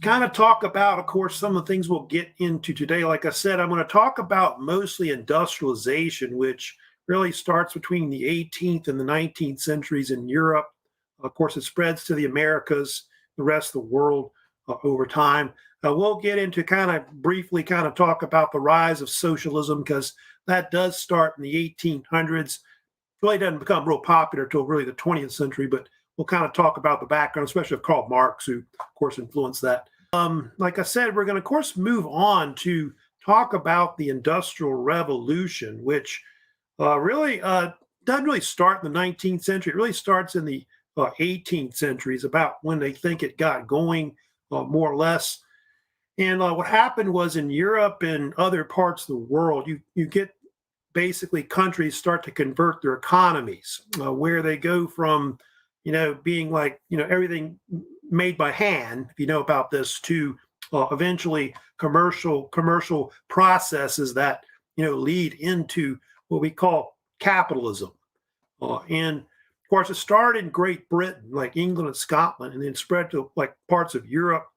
kind of talk about, of course, some of the things we'll get into today. Like I said, I'm going to talk about mostly industrialization, which really starts between the 18th and the 19th centuries in Europe. Of course, it spreads to the Americas, the rest of the world over time. We'll get into briefly talk about the rise of socialism, because that does start in the 1800s. Really doesn't become real popular until really the 20th century, but we'll kind of talk about the background, especially of Karl Marx, who, of course, influenced that. Like I said, we're going to, of course, move on to talk about the Industrial Revolution, which really doesn't really start in the 19th century. It really starts in the 18th century, is about when they think it got going, more or less. And what happened was, in Europe and other parts of the world, you get basically countries start to convert their economies, where they go from, being like, everything made by hand, if you know about this, to eventually commercial processes that, lead into what we call capitalism. And of course, it started in Great Britain, like England and Scotland, and then spread to like parts of Europe,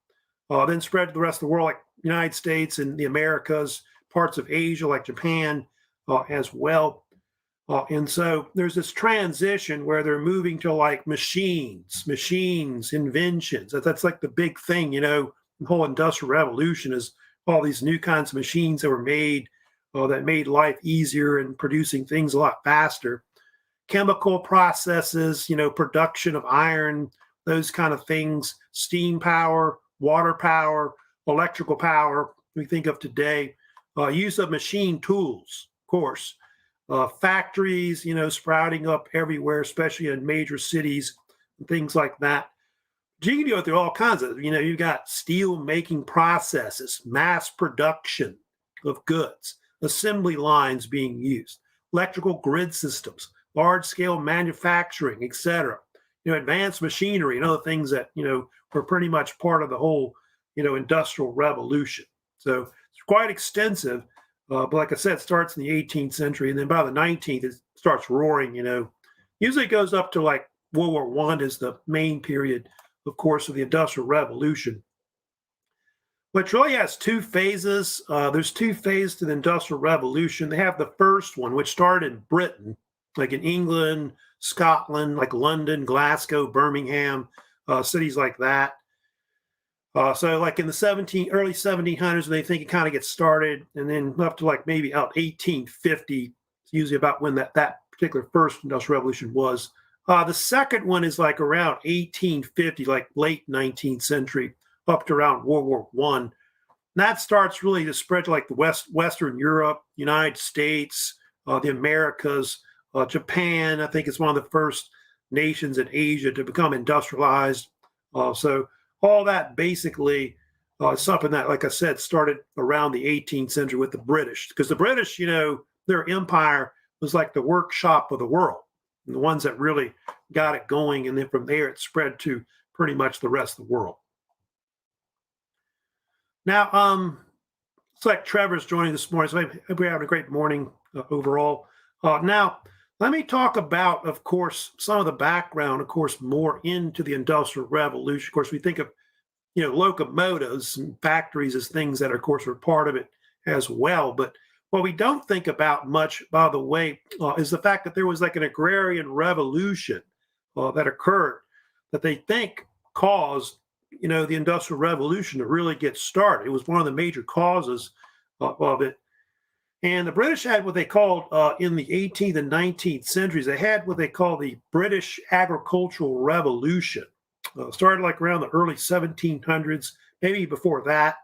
then spread to the rest of the world, like United States and the Americas, parts of Asia, like Japan, as well. And so there's this transition where they're moving to like machines, inventions. That's like the big thing, the whole Industrial Revolution is all these new kinds of machines that were made, that made life easier and producing things a lot faster. Chemical processes, production of iron, those kind of things, steam power, water power, electrical power, we think of today, use of machine tools, of course. Factories, sprouting up everywhere, especially in major cities, and things like that. You can go through all kinds of, you've got steel making processes, mass production of goods, assembly lines being used, electrical grid systems, large scale manufacturing, etc. Advanced machinery and other things that, were pretty much part of the whole, Industrial Revolution. So it's quite extensive. But like I said, it starts in the 18th century, and then by the 19th, it starts roaring, Usually it goes up to like World War I is the main period, of course, of the Industrial Revolution, which really has two phases. There's two phases to the Industrial Revolution. They have the first one, which started in Britain, like in England, Scotland, like London, Glasgow, Birmingham, cities like that. So like in the early 1700s, they think it kind of gets started, and then up to like maybe out 1850, it's usually about when that particular first Industrial Revolution was. The second one is like around 1850, like late 19th century, up to around World War I. And that starts really to spread to like the Western Europe, United States, the Americas, Japan. I think it's one of the first nations in Asia to become industrialized. So all that basically is something that, like I said, started around the 18th century with the British, because the British, their empire was like the workshop of the world, and the ones that really got it going. And then from there, it spread to pretty much the rest of the world. Now, it's like Trevor's joining this morning, so I hope we're having a great morning overall. Now, let me talk about, of course, some of the background, of course, more into the Industrial Revolution. Of course, we think of, locomotives and factories as things that, of course, are part of it as well. But what we don't think about much, by the way, is the fact that there was like an agrarian revolution that occurred that they think caused, the Industrial Revolution to really get started. It was one of the major causes of it. And the British had what they called, in the 18th and 19th centuries, they had what they call the British Agricultural Revolution. Started like around the early 1700s, maybe before that.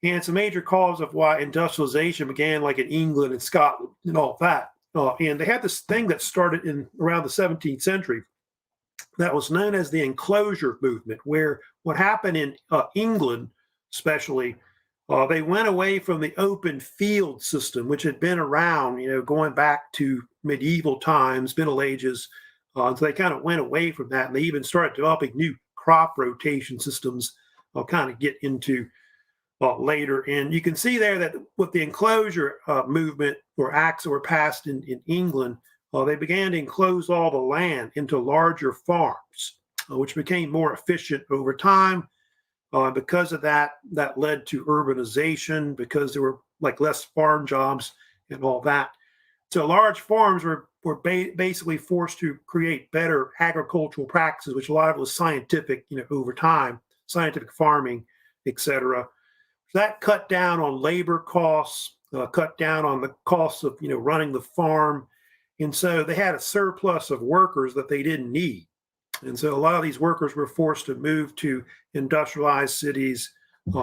And it's a major cause of why industrialization began like in England and Scotland and all that. And they had this thing that started in around the 17th century that was known as the enclosure movement, where what happened in England, especially, they went away from the open field system, which had been around, going back to medieval times, Middle Ages. So they kind of went away from that, and they even started developing new crop rotation systems. I'll kind of get into later. And you can see there that with the enclosure movement, or acts that were passed in England, they began to enclose all the land into larger farms, which became more efficient over time. Because of that, that led to urbanization because there were like less farm jobs and all that. So large farms were basically forced to create better agricultural practices, which a lot of it was scientific, over time, scientific farming, etc. So that cut down on labor costs, cut down on the costs of running the farm, and so they had a surplus of workers that they didn't need. And so a lot of these workers were forced to move to industrialized cities.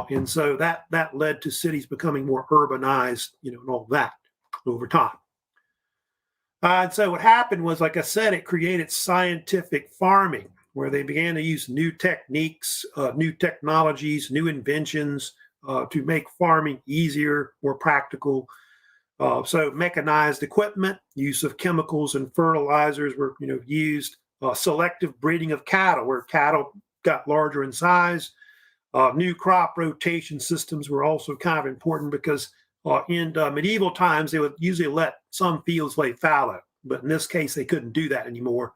And so that led to cities becoming more urbanized, and all that over time. And so what happened was, like I said, it created scientific farming where they began to use new techniques, new technologies, new inventions to make farming easier, more practical. So mechanized equipment, use of chemicals and fertilizers were used. Selective breeding of cattle, where cattle got larger in size. New crop rotation systems were also kind of important because in medieval times they would usually let some fields lay fallow, but in this case they couldn't do that anymore.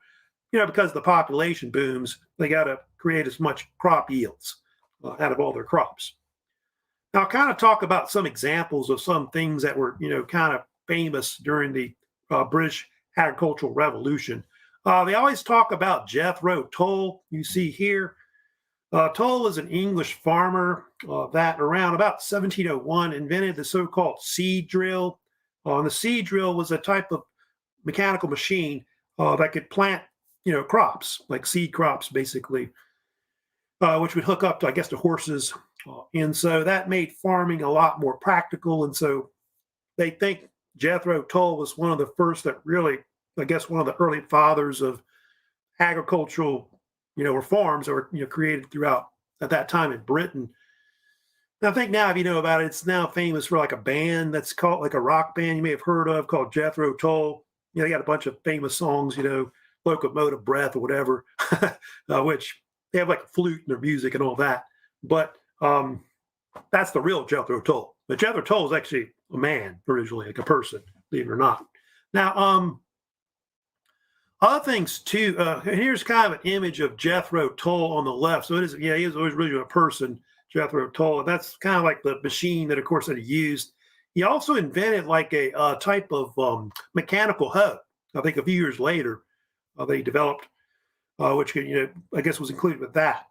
Because the population booms, they got to create as much crop yields out of all their crops. Now, I'll kind of talk about some examples of some things that were, kind of famous during the British agricultural revolution. They always talk about Jethro Tull, you see here. Tull was an English farmer that around about 1701 invented the so-called seed drill. The seed drill was a type of mechanical machine that could plant, crops, like seed crops, basically, which would hook up to, I guess, to horses. And so that made farming a lot more practical. And so they think Jethro Tull was one of the first that really, I guess, one of the early fathers of agricultural, reforms that were, created throughout at that time in Britain. And I think now, if you know about it, it's now famous for like a band that's called like a rock band you may have heard of called Jethro Tull. They got a bunch of famous songs, Locomotive Breath or whatever, which they have like a flute in their music and all that. But that's the real Jethro Tull. But Jethro Tull is actually a man originally, like a person, believe it or not. Now, other things too. Here's kind of an image of Jethro Tull on the left. So it is, he is always really a person, Jethro Tull, and that's kind of like the machine that, of course, that he used. He also invented like a type of mechanical hoe. I think a few years later, they developed, which I guess was included with that.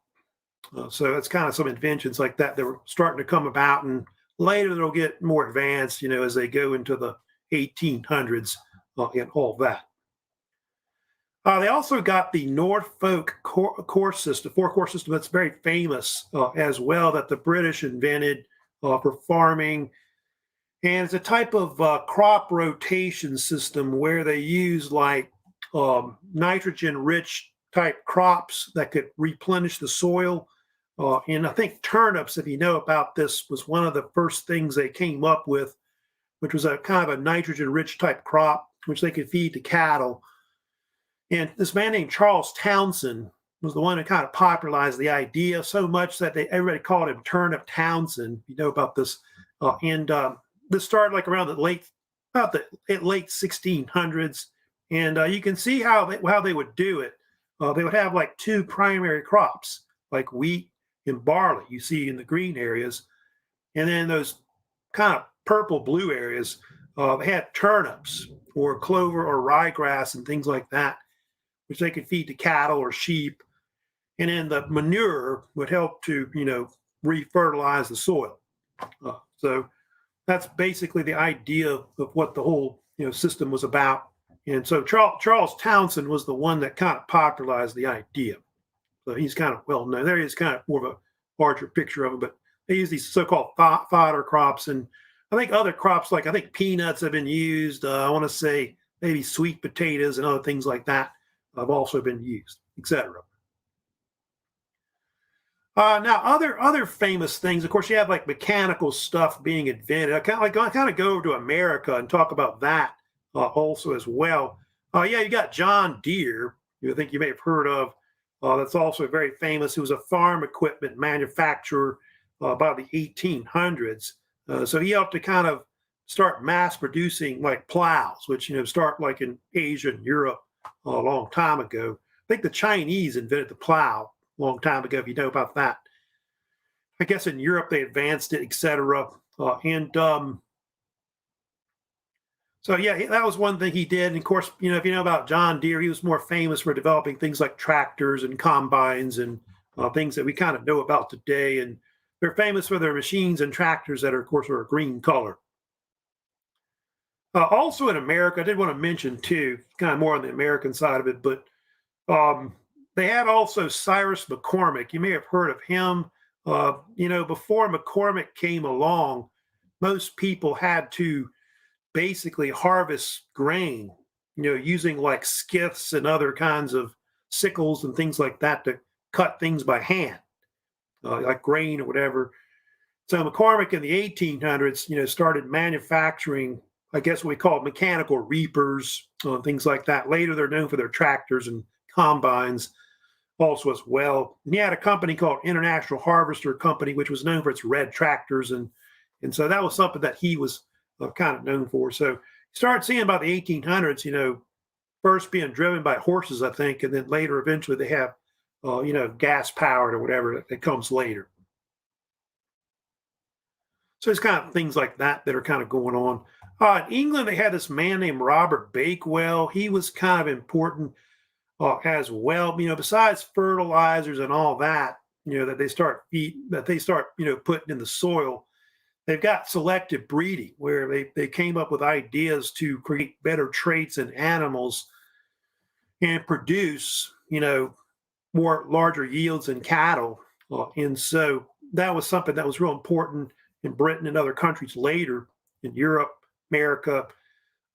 So it's kind of some inventions like that were starting to come about, and later they'll get more advanced, as they go into the 1800s and all that. They also got the Norfolk course system, four-course system that's very famous as well, that the British invented for farming. And it's a type of crop rotation system where they use like nitrogen-rich type crops that could replenish the soil. And I think turnips, if you know about this, was one of the first things they came up with, which was a kind of a nitrogen-rich type crop, which they could feed to cattle. And this man named Charles Townsend was the one who kind of popularized the idea so much that everybody called him Turnip Townsend. You know about this. And this started like around the late 1600s. And you can see how they would do it. They would have like two primary crops, like wheat and barley, you see in the green areas. And then those kind of purple-blue areas, they had turnips or clover or ryegrass and things like that, which they could feed to cattle or sheep. And then the manure would help to, refertilize the soil. So that's basically the idea of what the whole, system was about. And so Charles Townsend was the one that kind of popularized the idea. So he's kind of well known. There is kind of more of a larger picture of him, but they use these so-called fodder crops. And I think other crops, like I think peanuts have been used. I want to say maybe sweet potatoes and other things like that have also been used, etc. Now, other famous things, of course, you have like mechanical stuff being invented. I kind of go over to America and talk about that also as well. Yeah, you got John Deere, who I think you may have heard of. That's also very famous. He was a farm equipment manufacturer by the 1800s. So he helped to kind of start mass producing like plows, which start like in Asia and Europe a long time ago. I think the Chinese invented the plow a long time ago, if you know about that. I guess in Europe they advanced it, etc. And So yeah, that was one thing he did. And of course, if you know about John Deere, he was more famous for developing things like tractors and combines and things that we kind of know about today. And they're famous for their machines and tractors that are, of course, are a green color. Also in America, I did want to mention too, kind of more on the American side of it, but um, they had also Cyrus McCormick. You may have heard of him. Before McCormick came along, most people had to basically harvest grain, using like skiths and other kinds of sickles and things like that to cut things by hand, like grain or whatever. So McCormick in the 1800s, started manufacturing, I guess what we call mechanical reapers, things like that. Later, they're known for their tractors and combines also as well. And he had a company called International Harvester Company, which was known for its red tractors. And so that was something that he was kind of known for. So you start seeing about the 1800s, first being driven by horses, I think, and then later, eventually, they have, gas powered or whatever that comes later. So it's kind of things like that are kind of going on. In England, they had this man named Robert Bakewell. He was kind of important as well. Besides fertilizers and all that, that they start putting in the soil. They've got selective breeding where they came up with ideas to create better traits in animals and produce, more larger yields in cattle. And so that was something that was real important in Britain and other countries later in Europe, America.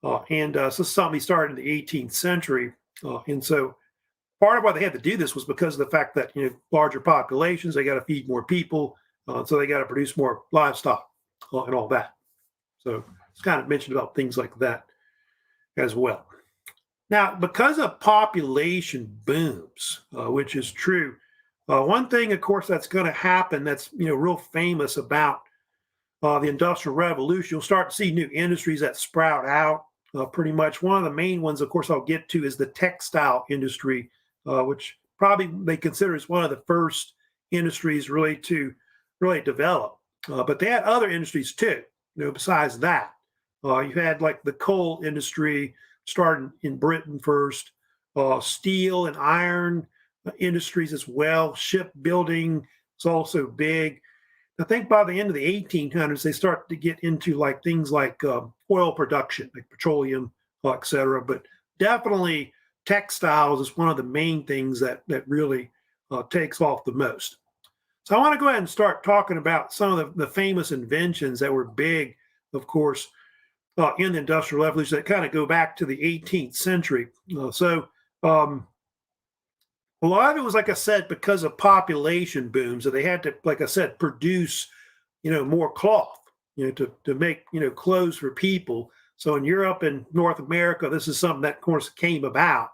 So something started in the 18th century. And so part of why they had to do this was because of the fact that, larger populations, they got to feed more people. So they got to produce more livestock and all that. So it's kind of mentioned about things like that as well. Now, because of population booms, which is true, one thing, of course, that's going to happen that's real famous about the Industrial Revolution, you'll start to see new industries that sprout out. Pretty much one of the main ones, of course, I'll get to is the textile industry, which probably they consider as one of the first industries really to really develop. But they had other industries too, besides that. You had like the coal industry starting in Britain first, steel and iron industries as well. Shipbuilding is also big. I think by the end of the 1800s, they start to get into like things like oil production, like petroleum, et cetera. But definitely textiles is one of the main things that really takes off the most. So I want to go ahead and start talking about some of the famous inventions that were big, of course, in the Industrial Revolution that kind of go back to the 18th century. A lot of it was, like I said, because of population booms that they had to, like I said, produce, more cloth, to make, clothes for people. So in Europe and North America, this is something that, of course, came about.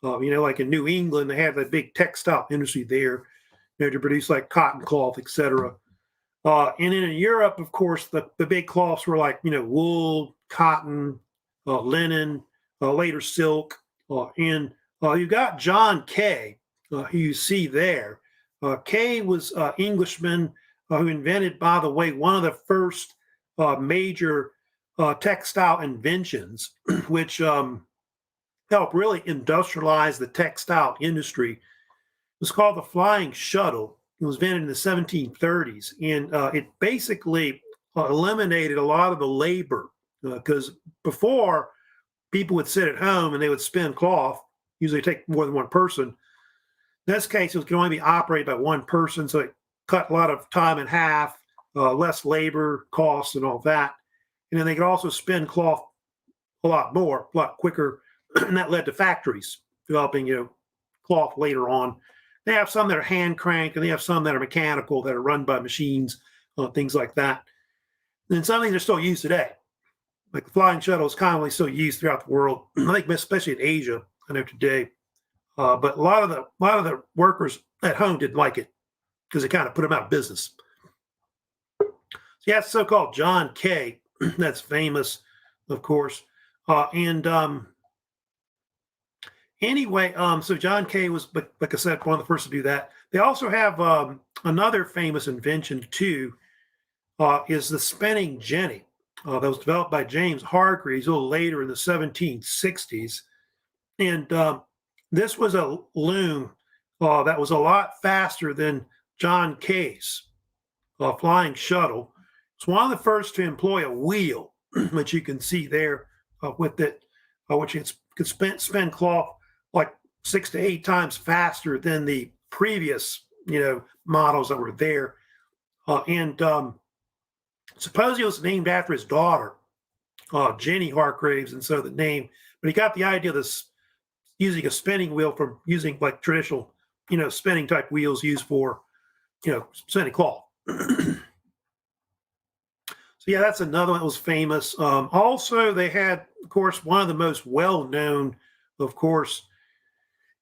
Like in New England, they had the big textile industry there, to produce like cotton cloth, etc. And then in Europe, of course, the big cloths were like, wool, cotton, linen, later silk. And you've got John Kay, who you see there. Kay was an Englishman who invented, by the way, one of the first major textile inventions, which helped really industrialize the textile industry. It was called the flying shuttle. It was invented in the 1730s, and it basically eliminated a lot of the labor because before people would sit at home and they would spin cloth, usually take more than one person. In this case, it could only be operated by one person, so it cut a lot of time in half, less labor costs and all that. And then they could also spin cloth a lot more, a lot quicker, and that led to factories developing, cloth later on. They have some that are hand cranked, and they have some that are mechanical that are run by machines, things like that. And some things are still used today. Like the flying shuttle is commonly still used throughout the world. I think especially in Asia, I know today. But a lot of the workers at home didn't like it because it kind of put them out of business. So you have so-called John Kay, that's famous, of course. Anyway, so John Kay was, like I said, one of the first to do that. They also have another famous invention too, is the spinning jenny. That was developed by James Hargreaves a little later in the 1760s. And this was a loom that was a lot faster than John Kay's flying shuttle. It's one of the first to employ a wheel, which you can see there with it, which it could spin cloth like 6 to 8 times faster than the previous, models that were there. And supposedly it was named after his daughter, Jenny Hargreaves, and so the name. But he got the idea of this using a spinning wheel from using like traditional, spinning type wheels used for, spinning cloth. So yeah, that's another one that was famous. Also, they had, of course, one of the most well-known, of course,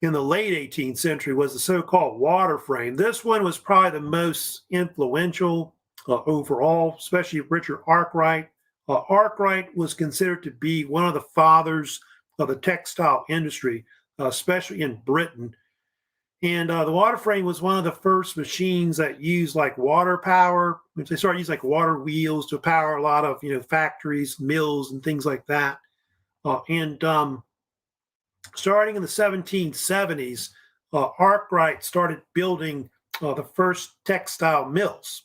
in the late 18th century was the so-called water frame. This one was probably the most influential overall, especially Richard Arkwright. Arkwright was considered to be one of the fathers of the textile industry, especially in Britain. And the water frame was one of the first machines that used like water power, which they started using like water wheels to power a lot of, factories, mills, and things like that. And starting in the 1770s, Arkwright started building the first textile mills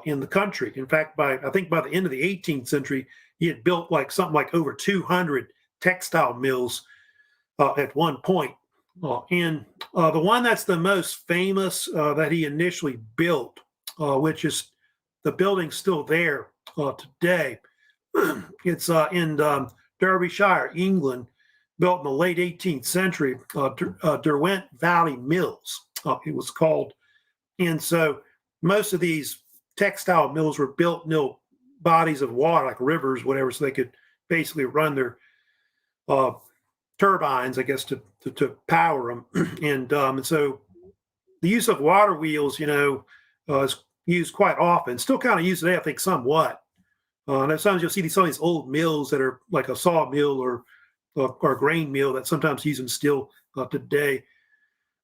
in the country. In fact, I think by the end of the 18th century, he had built like something like over 200 textile mills at one point. And the one that's the most famous that he initially built, which is the building's still there today. It's in Derbyshire, England, built in the late 18th century, Derwent Valley Mills, it was called. And so most of these textile mills were built near bodies of water, like rivers, whatever, so they could basically run their turbines, I guess, to power them. And so the use of water wheels, is used quite often. Still kind of used today, I think, somewhat. And sometimes you'll see some of these old mills that are like a sawmill or a grain mill that sometimes use them still today.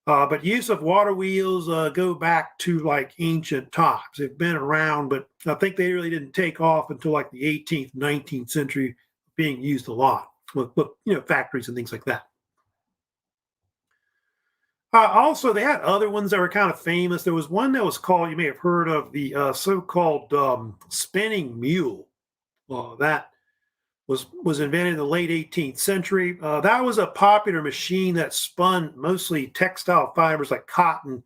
But use of water wheels go back to like ancient times. They've been around, but I think they really didn't take off until like the 18th, 19th century, being used a lot with factories and things like that. Also, they had other ones that were kind of famous. There was one that was called, you may have heard of, the so-called spinning mule. That was invented in the late 18th century. That was a popular machine that spun mostly textile fibers like cotton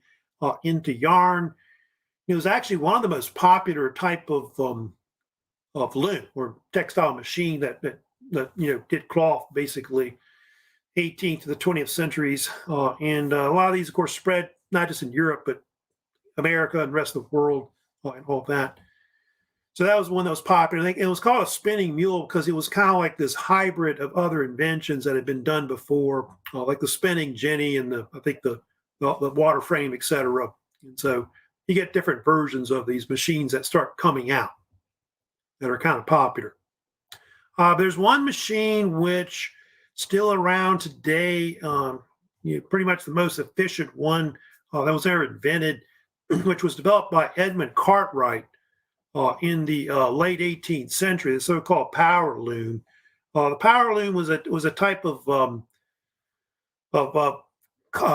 into yarn. It was actually one of the most popular type of loom or textile machine that did cloth, basically, 18th to the 20th centuries. And a lot of these, of course, spread not just in Europe, but America and the rest of the world and all that. So that was one that was popular. I think it was called a spinning mule because it was kind of like this hybrid of other inventions that had been done before, like the spinning jenny and the water frame, etc. And so you get different versions of these machines that start coming out that are kind of popular. There's one machine which still around today, pretty much the most efficient one that was ever invented, which was developed by Edmund Cartwright in the late 18th century, the so-called power loom. The power loom was a type of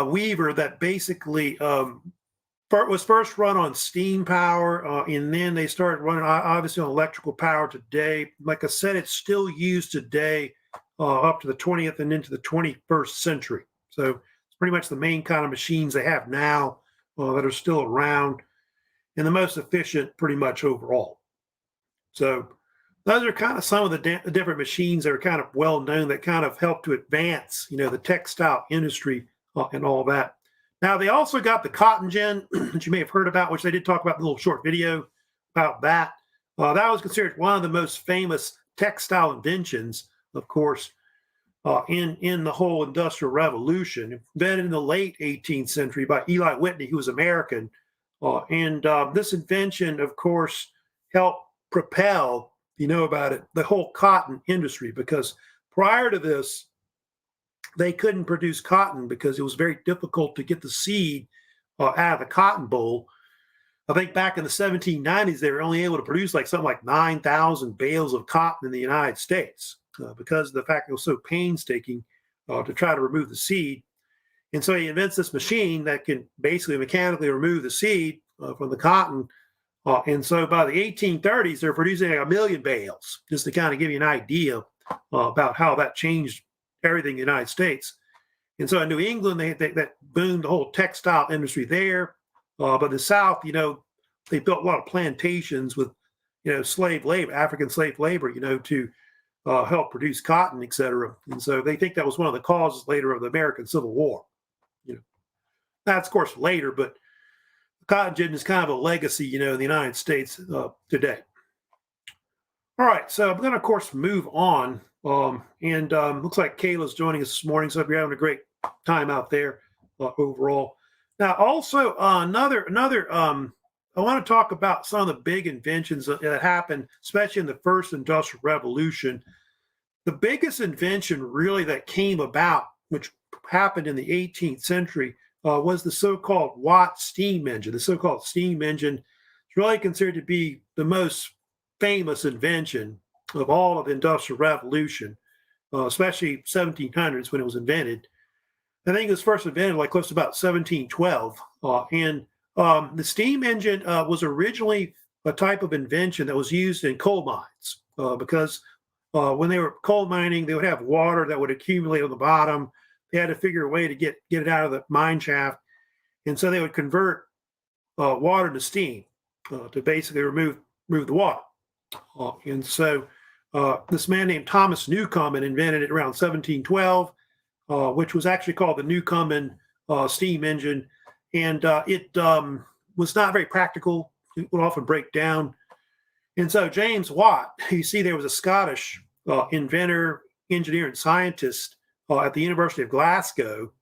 weaver that basically was first run on steam power, and then they started running obviously on electrical power today. Like I said, it's still used today up to the 20th and into the 21st century. So it's pretty much the main kind of machines they have now that are still around, and the most efficient pretty much overall. So those are kind of some of the different machines that are kind of well known that kind of help to advance, the textile industry and all that. Now, they also got the cotton gin, which you may have heard about, which they did talk about in a little short video about that. That was considered one of the most famous textile inventions, of course, in the whole Industrial Revolution, invented in the late 18th century by Eli Whitney, who was American. And this invention, of course, helped propel, about it, the whole cotton industry, because prior to this, they couldn't produce cotton because it was very difficult to get the seed out of the cotton boll. I think back in the 1790s, they were only able to produce like something like 9,000 bales of cotton in the United States because of the fact it was so painstaking to try to remove the seed. And so he invents this machine that can basically mechanically remove the seed from the cotton. And so by the 1830s, they're producing like 1 million bales, just to kind of give you an idea about how that changed everything in the United States. And so in New England, that boomed the whole textile industry there. But in the South, they built a lot of plantations with, slave labor, African slave labor, to help produce cotton, et cetera. And so they think that was one of the causes later of the American Civil War. That's, of course, later, but cotton gin is kind of a legacy, in the United States today. All right, so I'm going to, of course, move on. And looks like Kayla's joining us this morning, so if you're having a great time out there overall. Now, also another I want to talk about some of the big inventions that happened, especially in the first Industrial Revolution. The biggest invention really that came about, which happened in the 18th century, was the so-called Watt steam engine. The so-called steam engine is really considered to be the most famous invention of all of the Industrial Revolution, especially 1700s when it was invented. I think it was first invented like close to about 1712. And the steam engine was originally a type of invention that was used in coal mines because when they were coal mining, they would have water that would accumulate on the bottom. They had to figure a way to get it out of the mine shaft. And so they would convert water to steam to basically remove the water. And so this man named Thomas Newcomen invented it around 1712, which was actually called the Newcomen steam engine. And it was not very practical. It would often break down. And so James Watt, you see there was a Scottish inventor, engineer, and scientist at the University of Glasgow,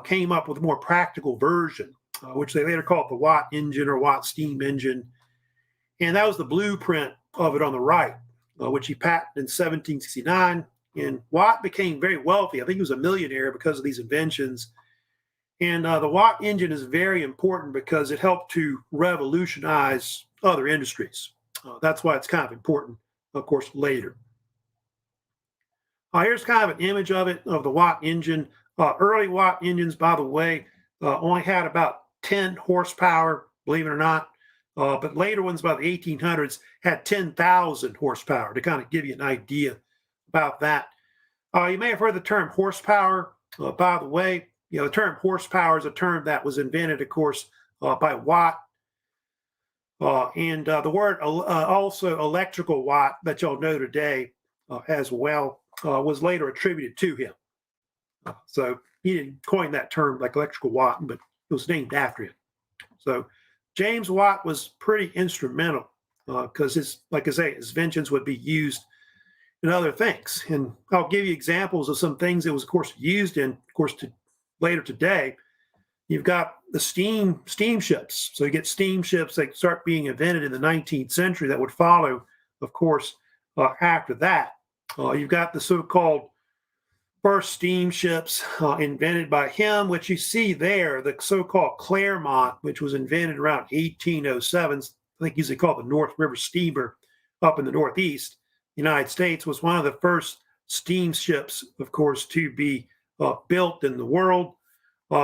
came up with a more practical version, which they later called the Watt engine or Watt steam engine. And that was the blueprint of it on the right, which he patented in 1769. And Watt became very wealthy. I think he was a millionaire because of these inventions. And the Watt engine is very important because it helped to revolutionize other industries. That's why it's kind of important, of course, later. Here's kind of an image of it, of the Watt engine. Early Watt engines, by the way, only had about 10 horsepower, believe it or not. But later ones, by the 1800s, had 10,000 horsepower, to kind of give you an idea about that. You may have heard the term horsepower. By the way, the term horsepower is a term that was invented, of course, by Watt. And the word also electrical watt that y'all know today as well was later attributed to him. So he didn't coin that term like electrical watt, but it was named after him. So James Watt was pretty instrumental because like I say, his inventions would be used in other things. And I'll give you examples of some things it was, of course, used in, of course, later today. You've got the steamships. So you get steamships that start being invented in the 19th century that would follow, of course, after that. You've got the so-called first steamships invented by him, which you see there, the so-called Claremont, which was invented around 1807. I think usually called the North River steamer up in the Northeast United States, was one of the first steamships, of course, to be built in the world.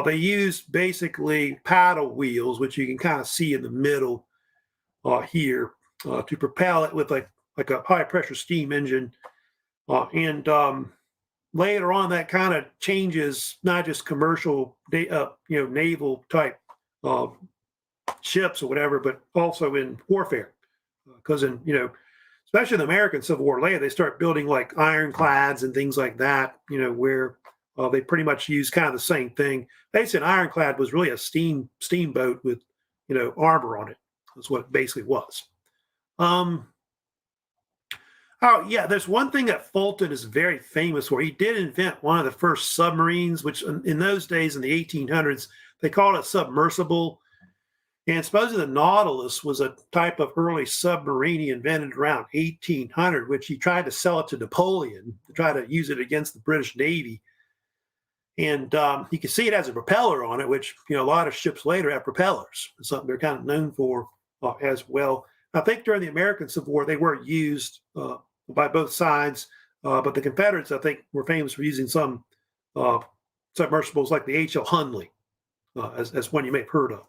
They used basically paddle wheels, which you can kind of see in the middle here, to propel it with like a high pressure steam engine. And later on, that kind of changes not just commercial, naval type ships or whatever, but also in warfare. Because in, especially in the American Civil War later, they start building like ironclads and things like that, where they pretty much use kind of the same thing. Basically, an ironclad was really a steamboat with, armor on it. That's what it basically was. Oh, yeah, there's one thing that Fulton is very famous for. He did invent one of the first submarines, which in those days, in the 1800s, they called it submersible. And supposedly the Nautilus was a type of early submarine he invented around 1800, which he tried to sell it to Napoleon to try to use it against the British Navy. And you can see it has a propeller on it, which a lot of ships later have propellers. It's something they're kind of known for as well. I think during the American Civil War they were used by both sides, but the Confederates I think were famous for using some submersibles like the H.L. Hunley, as one you may have heard of.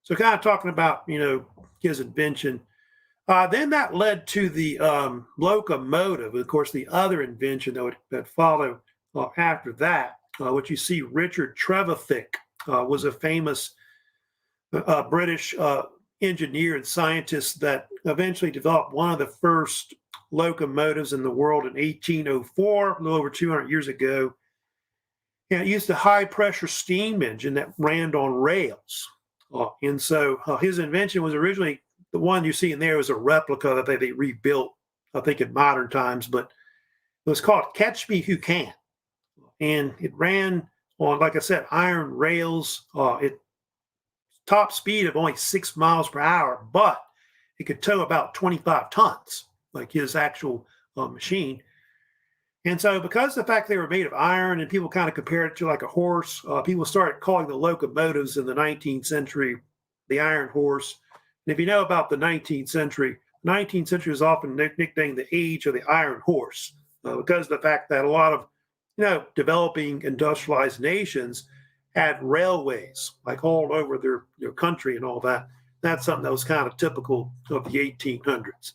So kind of talking about his invention. Then that led to the locomotive. Of course, the other invention that followed after that, which you see Richard Trevithick was a famous British engineer and scientist that eventually developed one of the first locomotives in the world in 1804, a little over 200 years ago. And it used a high pressure steam engine that ran on rails. And so his invention was originally the one you see in there was a replica that they rebuilt, I think, in modern times, but it was called Catch Me Who Can. And it ran on, like I said, iron rails. It top speed of only 6 miles per hour, but it could tow about 25 tons, like his actual machine. And so because of the fact they were made of iron and people kind of compared it to like a horse, people started calling the locomotives in the 19th century the iron horse. And if you know about the 19th century is often nicknamed the age of the iron horse because of the fact that a lot of developing industrialized nations had railways like all over their country and all that. That's something that was kind of typical of the 1800s.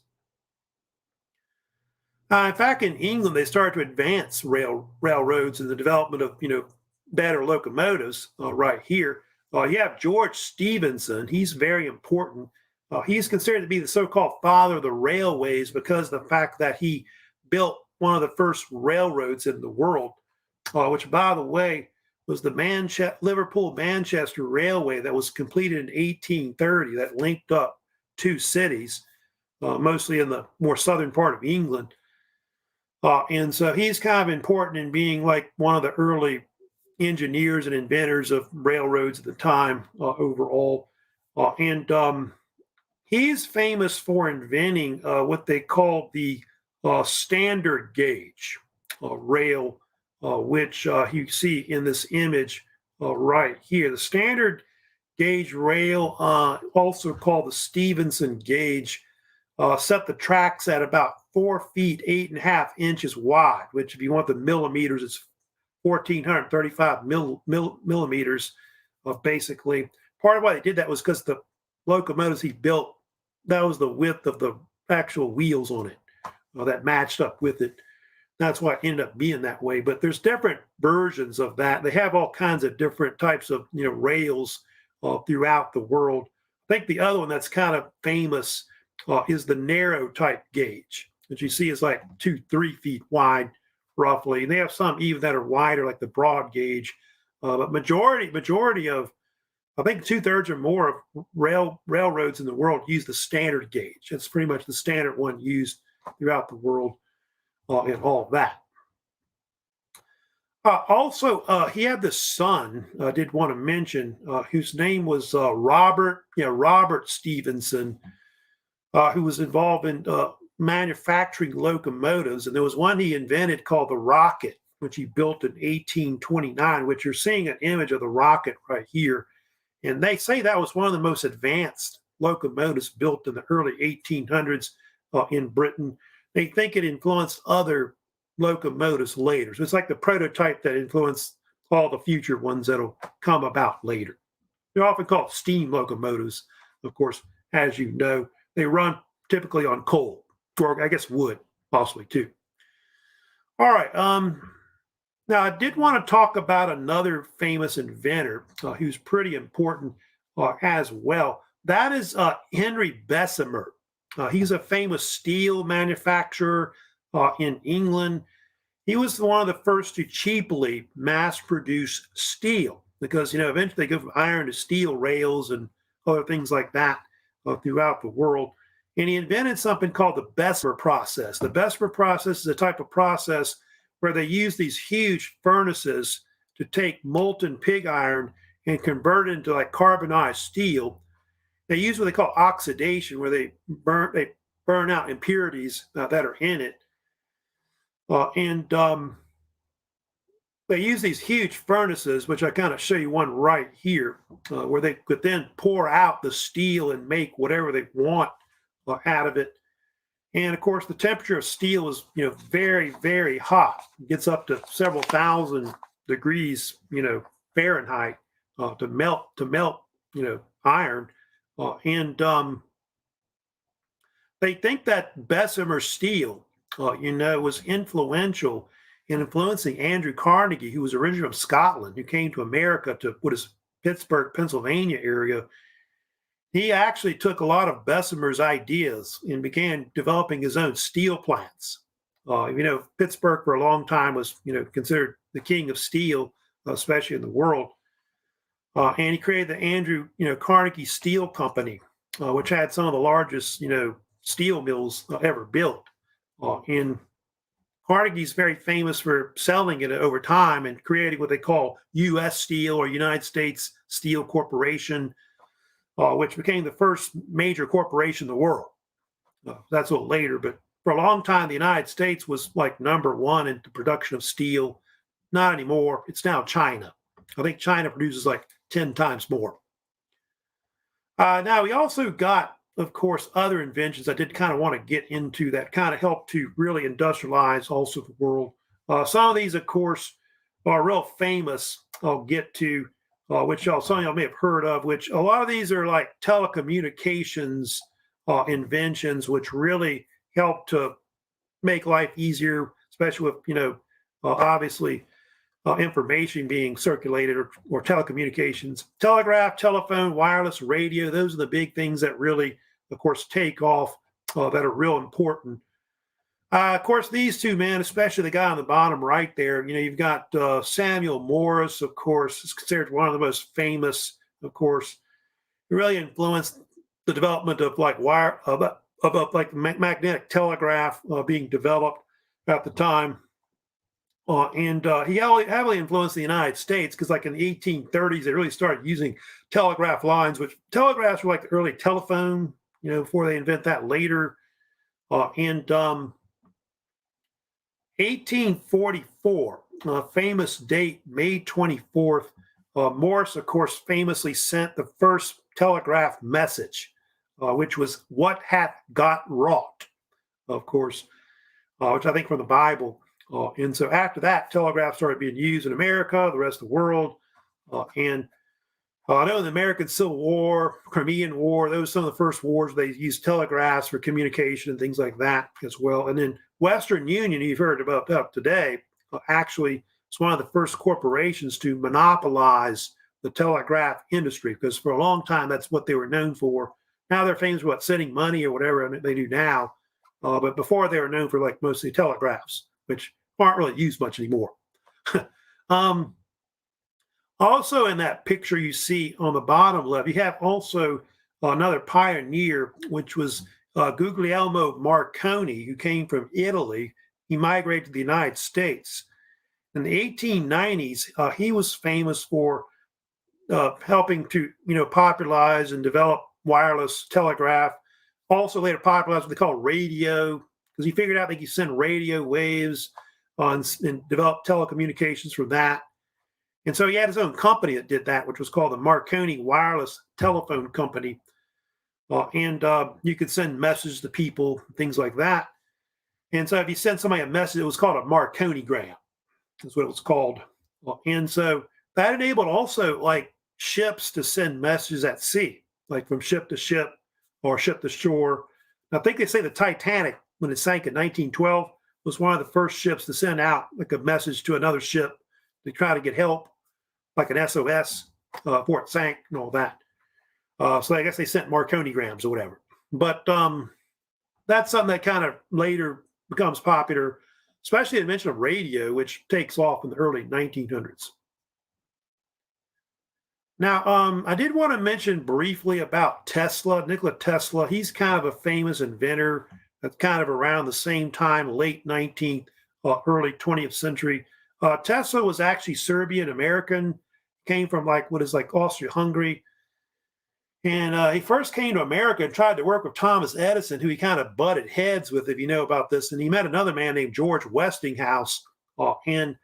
In fact, in England, they started to advance railroads and the development of better locomotives. Right here, you have George Stephenson. He's very important. He's considered to be the so-called father of the railways because of the fact that he built one of the first railroads in the world, which, by the way, was the Liverpool-Manchester Railway that was completed in 1830 that linked up two cities, mostly in the more southern part of England. And so he's kind of important in being like one of the early engineers and inventors of railroads at the time overall. And he's famous for inventing what they call the standard gauge rail, which you see in this image right here. The standard gauge rail, also called the Stephenson gauge, set the tracks at about 4 feet, 8.5 inches wide, which if you want the millimeters, it's 1,435 millimeters, basically. Part of why they did that was because the locomotives he built, that was the width of the actual wheels on it that matched up with it. That's why it ended up being that way. But there's different versions of that. They have all kinds of different types of rails throughout the world. I think the other one that's kind of famous is the narrow type gauge, which you see is like 2-3 feet wide, roughly. And they have some even that are wider, like the broad gauge. But majority of, I think 2/3 or more of railroads in the world use the standard gauge. It's pretty much the standard one used throughout the world and all that. Also, he had this son, I did want to mention, whose name was Robert Stephenson, who was involved in manufacturing locomotives. And there was one he invented called the Rocket, which he built in 1829, which you're seeing an image of the Rocket right here. And they say that was one of the most advanced locomotives built in the early 1800s in Britain. They think it influenced other locomotives later. So it's like the prototype that influenced all the future ones that'll come about later. They're often called steam locomotives, of course, as you know. They run typically on coal, or I guess wood, possibly too. All right. Now, I did want to talk about another famous inventor who's pretty important as well. That is Henry Bessemer. He's a famous steel manufacturer in England. He was one of the first to cheaply mass produce steel because, eventually they go from iron to steel rails and other things like that throughout the world. And he invented something called the Bessemer process. The Bessemer process is a type of process where they use these huge furnaces to take molten pig iron and convert it into like carbonized steel. They use what they call oxidation, where they burn out impurities that are in it. And they use these huge furnaces, which I kind of show you one right here, where they could then pour out the steel and make whatever they want out of it. And of course, the temperature of steel is, very, very hot. It gets up to several thousand degrees, Fahrenheit to melt, iron. And they think that Bessemer steel, was influential in influencing Andrew Carnegie, who was originally from Scotland, who came to America to what is Pittsburgh, Pennsylvania area. He actually took a lot of Bessemer's ideas and began developing his own steel plants. Pittsburgh for a long time was, considered the king of steel, especially in the world. And he created the Andrew, Carnegie Steel Company, which had some of the largest, steel mills ever built. And Carnegie's very famous for selling it over time and creating what they call U.S. Steel or United States Steel Corporation, which became the first major corporation in the world. That's a little later, but for a long time, the United States was like number one in the production of steel. Not anymore. It's now China. I think China produces like 10 times more. Now, we also got, of course, other inventions I did kind of want to get into that kind of helped to really industrialize also the world. Some of these, of course, are real famous. I'll get to, which some of y'all may have heard of, which a lot of these are like telecommunications inventions, which really help to make life easier, especially with, obviously information being circulated or telecommunications. Telegraph, telephone, wireless, radio, those are the big things that really, of course, take off that are real important. Of course, these two men, especially the guy on the bottom right there, you've got Samuel Morse, of course, is considered one of the most famous, of course. He really influenced the development of like magnetic telegraph being developed at the time. And he heavily influenced the United States because like in the 1830s, they really started using telegraph lines, which telegraphs were like the early telephone, before they invent that later. And 1844, famous date, May 24th, Morse, of course, famously sent the first telegraph message, which was "What hath got wrought," of course, which I think from the Bible. And so after that, telegraph started being used in America, the rest of the world. And I know in the American Civil War, Crimean War, those were some of the first wars they used telegraphs for communication and things like that as well. And then Western Union, you've heard about today, actually it's one of the first corporations to monopolize the telegraph industry because for a long time, that's what they were known for. Now they're famous for what, sending money or whatever they do now. But before they were known for like mostly telegraphs, which aren't really used much anymore. Also in that picture you see on the bottom left, you have also another pioneer, which was Guglielmo Marconi, who came from Italy. He migrated to the United States. In the 1890s, he was famous for helping to, popularize and develop wireless telegraph. Also later popularized what they call radio, because he figured out they could send radio waves and develop telecommunications from that. And so he had his own company that did that, which was called the Marconi Wireless Telephone Company. And you could send messages to people, things like that. And so if you sent somebody a message, it was called a Marconigram. That's what it was called. And so that enabled also like ships to send messages at sea, like from ship to ship or ship to shore. I think they say the Titanic, when it sank in 1912, was one of the first ships to send out like a message to another ship to try to get help, like an SOS before it sank and all that. So I guess they sent Marconigrams or whatever. But that's something that kind of later becomes popular, especially the invention of radio, which takes off in the early 1900s. Now, I did want to mention briefly about Tesla, Nikola Tesla. He's kind of a famous inventor that's kind of around the same time, late 19th, early 20th century. Tesla was actually Serbian American, came from like what is like Austria-Hungary. And he first came to America and tried to work with Thomas Edison, who he kind of butted heads with, if you know about this. And he met another man named George Westinghouse. And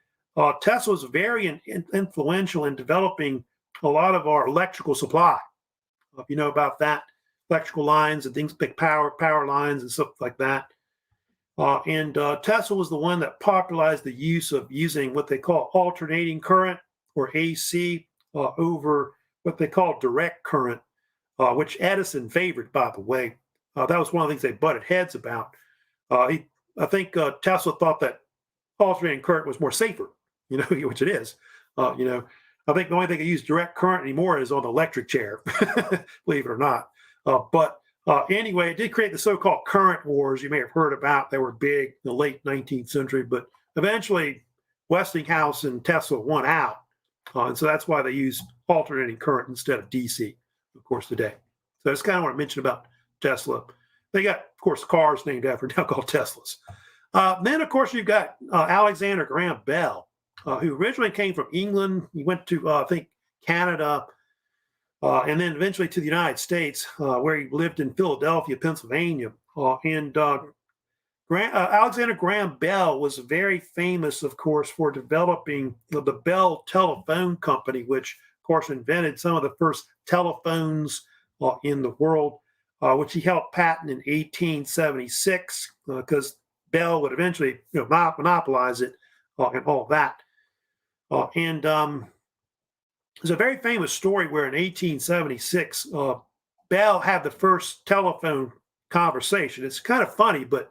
Tesla was very influential in developing a lot of our electrical supply. If you know about that, electrical lines and things, big power lines and stuff like that. And Tesla was the one that popularized the use of using what they call alternating current, or AC, over what they call direct current, which Edison favored, by the way. That was one of the things they butted heads about. I think Tesla thought that alternating current was more safer, which it is. I think the only thing they use direct current anymore is on the electric chair, believe it or not. But anyway, it did create the so-called current wars you may have heard about. They were big in the late 19th century, but eventually Westinghouse and Tesla won out. And so that's why they use alternating current instead of DC, of course, today. So that's kind of what I mentioned about Tesla. They got, of course, cars named after now called Teslas. Then, of course, you've got Alexander Graham Bell, who originally came from England. He went to, I think, Canada, and then eventually to the United States, where he lived in Philadelphia, Pennsylvania. Alexander Graham Bell was very famous, of course, for developing the Bell Telephone Company, which, of course, invented some of the first telephones in the world, which he helped patent in 1876, because Bell would eventually monopolize it and all that. There's a very famous story where in 1876, Bell had the first telephone conversation. It's kind of funny, but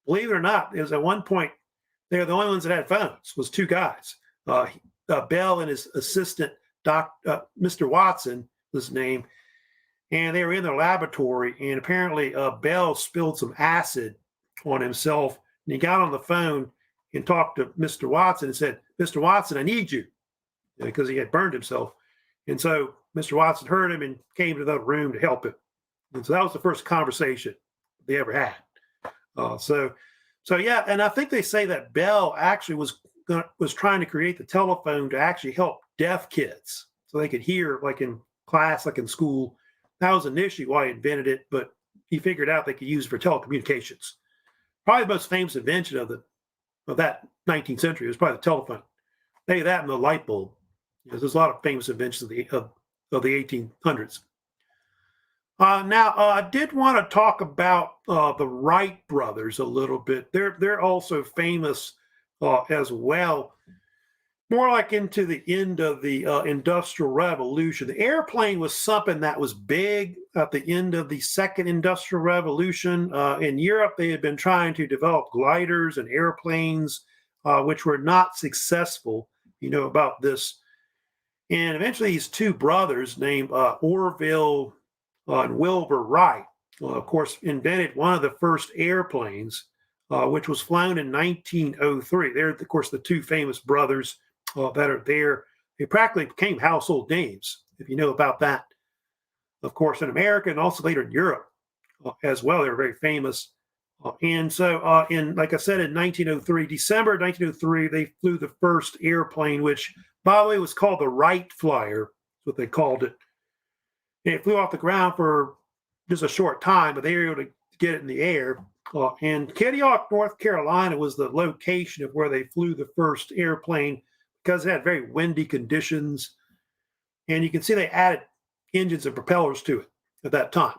believe it or not, it was at one point, they were the only ones that had phones, was two guys. Bell and his assistant, Mr. Watson was his name, and they were in their laboratory, and apparently Bell spilled some acid on himself, and he got on the phone and talked to Mr. Watson and said, "Mr. Watson, I need you," because he had burned himself. And so Mr. Watson heard him and came to the room to help him. And so that was the first conversation they ever had. So yeah, and I think they say that Bell actually was trying to create the telephone to actually help deaf kids so they could hear, like in class, like in school. That was initially why he invented it, but he figured out they could use it for telecommunications. Probably the most famous invention of that 19th century was probably the telephone. Maybe that and the light bulb. There's a lot of famous inventions of the 1800s. Now, I did want to talk about the Wright brothers a little bit. They're also famous as well. More like into the end of the Industrial Revolution. The airplane was something that was big at the end of the Second Industrial Revolution. In Europe, they had been trying to develop gliders and airplanes, which were not successful. You know about this. And eventually, these two brothers named Orville and Wilbur Wright, of course, invented one of the first airplanes, which was flown in 1903. They're, of course, the two famous brothers that are there. They practically became household names, if you know about that. Of course, in America and also later in Europe as well, they were very famous. And so, like I said, in 1903, December 1903, they flew the first airplane, which, by the way, was called the Wright Flyer. That's what they called it. And it flew off the ground for just a short time, but they were able to get it in the air. And Kitty-Hawk, North Carolina was the location of where they flew the first airplane because it had very windy conditions. And you can see they added engines and propellers to it at that time.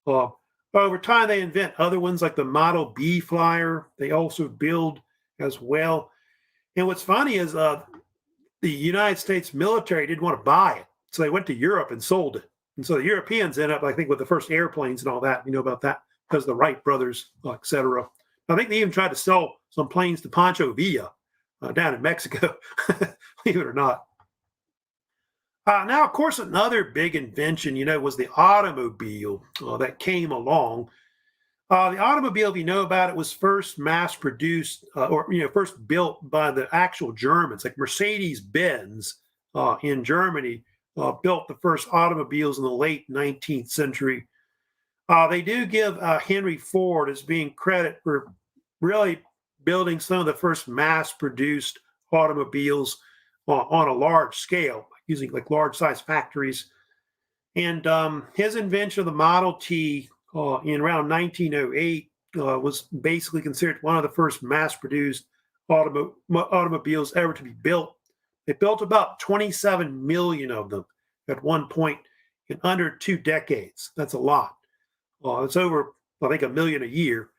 Over time, they invent other ones like the Model B Flyer. They also build as well. And what's funny is the United States military didn't want to buy it. So they went to Europe and sold it. And so the Europeans ended up, I think, with the first airplanes and all that. You know about that because of the Wright brothers, et cetera. I think they even tried to sell some planes to Pancho Villa down in Mexico, believe it or not. Now, of course, another big invention, was the automobile that came along. The automobile, if you know about it, was first mass-produced or first built by the actual Germans, like Mercedes-Benz in Germany built the first automobiles in the late 19th century. They do give Henry Ford as being credit for really building some of the first mass-produced automobiles on a large scale, using like large size factories. And his invention of the Model T in around 1908 was basically considered one of the first mass produced automobiles ever to be built. They built about 27 million of them at one point in under 2 decades. That's a lot. It's over, I think, a million a year.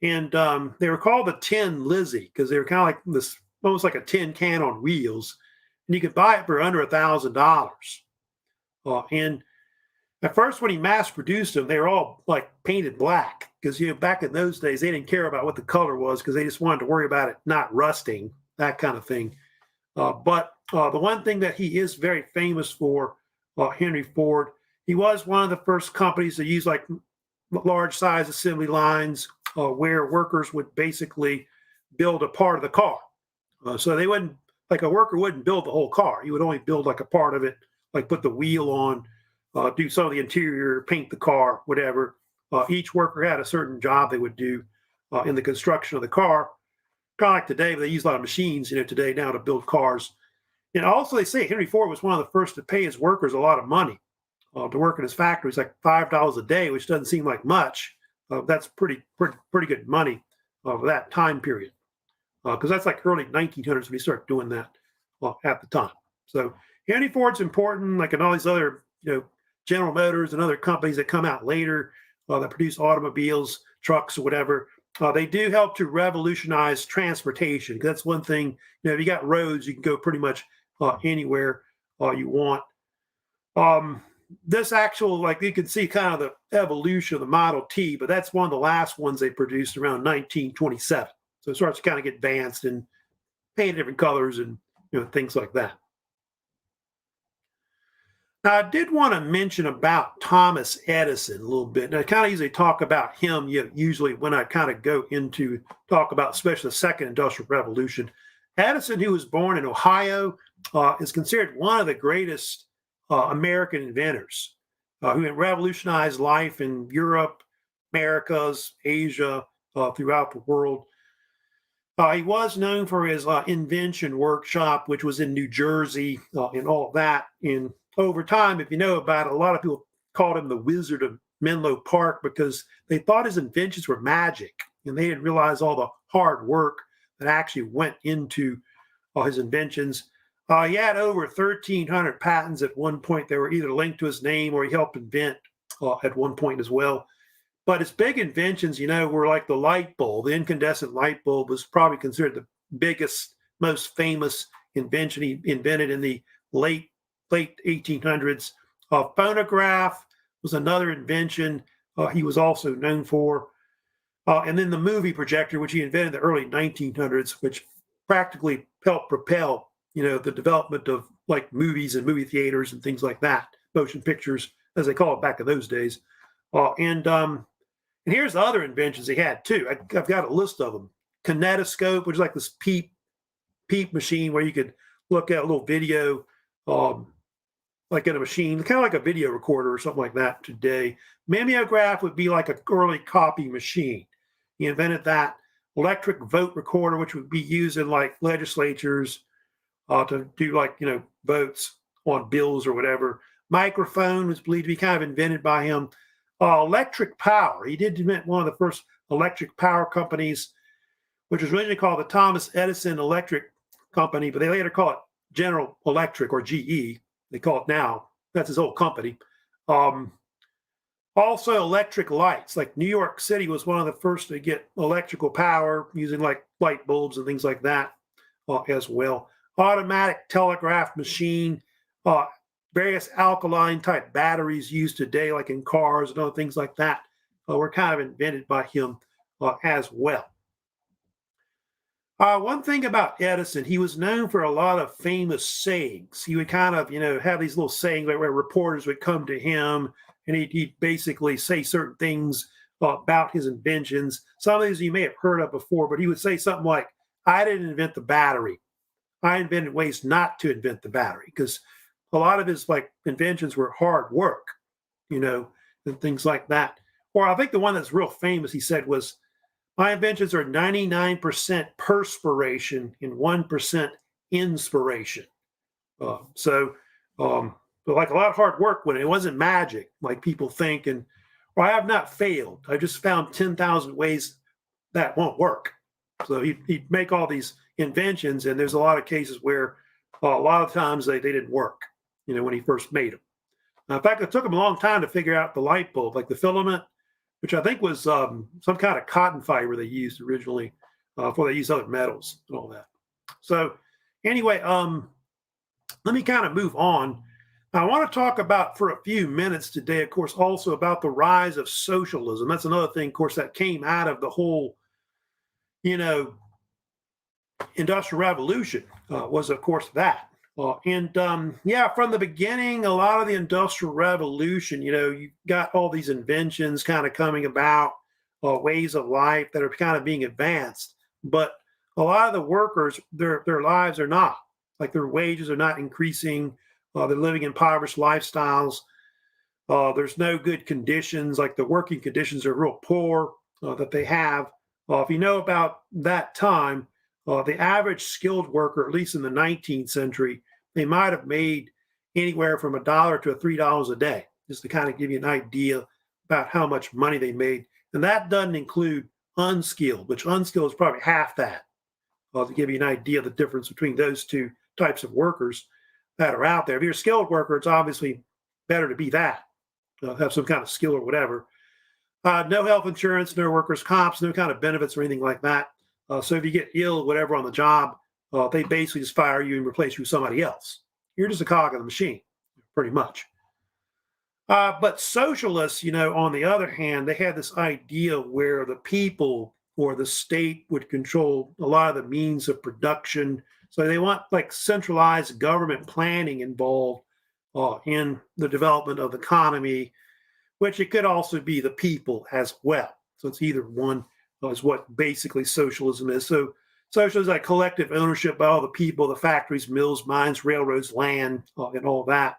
And they were called the Tin Lizzie because they were kind of like this, almost like a tin can on wheels. And you could buy it for under $1,000. And at first, when he mass produced them, they were all like painted black because, back in those days, they didn't care about what the color was because they just wanted to worry about it not rusting, that kind of thing. But the one thing that he is very famous for, Henry Ford, he was one of the first companies to use like large size assembly lines where workers would basically build a part of the car. So they wouldn't, like a worker wouldn't build the whole car. He would only build like a part of it, like put the wheel on, do some of the interior, paint the car, whatever. Each worker had a certain job they would do in the construction of the car. Kind of like today, they use a lot of machines, today now to build cars. And also, they say Henry Ford was one of the first to pay his workers a lot of money to work in his factories, like $5 a day, which doesn't seem like much. That's pretty good money for that time period, because that's like early 1900s when he started doing that at the time. So Henry Ford's important, like in all these other, General Motors and other companies that come out later that produce automobiles, trucks, or whatever. They do help to revolutionize transportation. That's one thing. If you got roads, you can go pretty much anywhere you want. This actual, like you can see kind of the evolution of the Model T, but that's one of the last ones they produced around 1927. So it starts to kind of get advanced and painted different colors and things like that. Now, I did want to mention about Thomas Edison a little bit. And I kind of usually talk about him, usually when I kind of go into talk about especially the Second Industrial Revolution. Edison, who was born in Ohio, is considered one of the greatest American inventors who revolutionized life in Europe, Americas, Asia, throughout the world. He was known for his invention workshop, which was in New Jersey, and all of that. And over time, if you know about it, a lot of people called him the Wizard of Menlo Park because they thought his inventions were magic, and they didn't realize all the hard work that actually went into his inventions. He had over 1,300 patents at one point. They were either linked to his name or he helped invent at one point as well. But his big inventions, were like the light bulb. The incandescent light bulb was probably considered the biggest, most famous invention he invented in the late 1800s. Phonograph was another invention he was also known for. And then the movie projector, which he invented in the early 1900s, which practically helped propel, the development of like movies and movie theaters and things like that, motion pictures, as they call it back in those days. And here's the other inventions he had too. I've got a list of them. Kinetoscope, which is like this peep machine where you could look at a little video, like in a machine, kind of like a video recorder or something like that today. Mimeograph would be like an early copy machine. He invented that. Electric vote recorder, which would be used in like legislatures to do like, votes on bills or whatever. Microphone was believed to be kind of invented by him. Electric power. He did invent one of the first electric power companies, which was originally called the Thomas Edison Electric Company, but they later call it General Electric or GE. They call it now. That's his old company. Also, electric lights. Like New York City was one of the first to get electrical power using like light bulbs and things like that as well. Automatic telegraph machine. Various alkaline type batteries used today, like in cars and other things like that, were kind of invented by him as well. One thing about Edison, he was known for a lot of famous sayings. He would kind of, have these little sayings where reporters would come to him and he'd basically say certain things about his inventions. Some of these you may have heard of before, but he would say something like, I didn't invent the battery. I invented ways not to invent the battery, because a lot of his like inventions were hard work, and things like that. Or I think the one that's real famous, he said, was, my inventions are 99% perspiration and 1% inspiration. But like a lot of hard work when it wasn't magic, like people think, or I have not failed. I just found 10,000 ways that won't work. So he'd make all these inventions, and there's a lot of cases where a lot of times they didn't work, when he first made them. In fact, it took him a long time to figure out the light bulb, like the filament, which I think was some kind of cotton fiber they used originally before they used other metals and all that. So anyway, let me kind of move on. I want to talk about for a few minutes today, of course, also about the rise of socialism. That's another thing, of course, that came out of the whole, Industrial Revolution was, of course, that. From the beginning, a lot of the Industrial Revolution, you got all these inventions kind of coming about, ways of life that are kind of being advanced. But a lot of the workers, their lives are not. Like their wages are not increasing. They're living in impoverished lifestyles. There's no good conditions. Like the working conditions are real poor that they have. If you know about that time, the average skilled worker, at least in the 19th century, they might have made anywhere from $1 to $3 a day, just to kind of give you an idea about how much money they made. And that doesn't include unskilled, which unskilled is probably half that, to give you an idea of the difference between those two types of workers that are out there. If you're a skilled worker, it's obviously better to be that, have some kind of skill or whatever. No health insurance, no workers' comps, no kind of benefits or anything like that. So if you get ill or whatever on the job, they basically just fire you and replace you with somebody else. You're just a cog in the machine, pretty much. But socialists, on the other hand, they had this idea where the people or the state would control a lot of the means of production. So they want like centralized government planning involved in the development of the economy, which it could also be the people as well. So it's either one is what basically socialism is. So socialism is like collective ownership by all the people, the factories, mills, mines, railroads, land, and all that.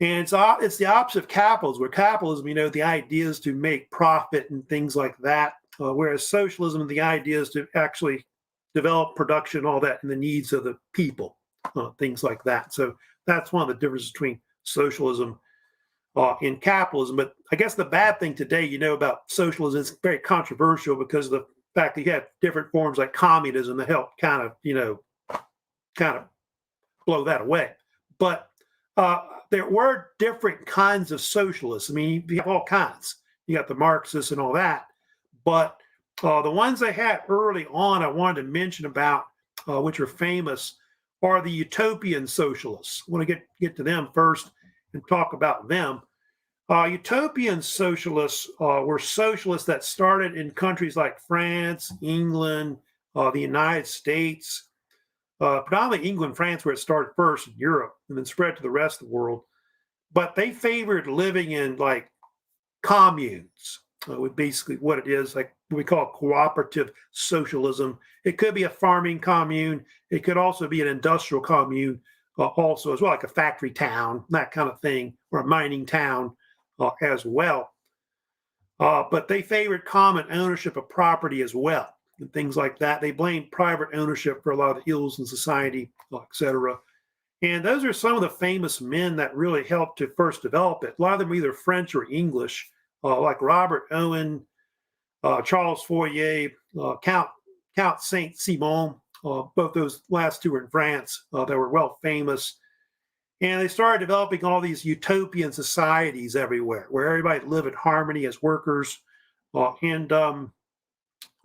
And it's the opposite of capitalism, where capitalism, the idea is to make profit and things like that, whereas socialism, the idea is to actually develop production, all that, and the needs of the people, things like that. So that's one of the differences between socialism in capitalism. But I guess the bad thing today, about socialism, is very controversial because of the fact that you have different forms like communism that help kind of blow that away. But there were different kinds of socialists. I mean, you have all kinds. You got the Marxists and all that. But the ones they had early on, I wanted to mention about, which are famous, are the utopian socialists. I want to get to them first and talk about them. Utopian socialists were socialists that started in countries like France, England, the United States, predominantly England, France, where it started first, in Europe, and then spread to the rest of the world. But they favored living in like communes, with basically what it is, like what we call cooperative socialism. It could be a farming commune. It could also be an industrial commune also as well, like a factory town, that kind of thing, or a mining town as well. But they favored common ownership of property as well, and things like that. They blamed private ownership for a lot of the ills in society, etc. And those are some of the famous men that really helped to first develop it. A lot of them were either French or English, like Robert Owen, Charles Fourier, Count Saint-Simon. Both those last two were in France that were well famous. And they started developing all these utopian societies everywhere where everybody lived in harmony as workers.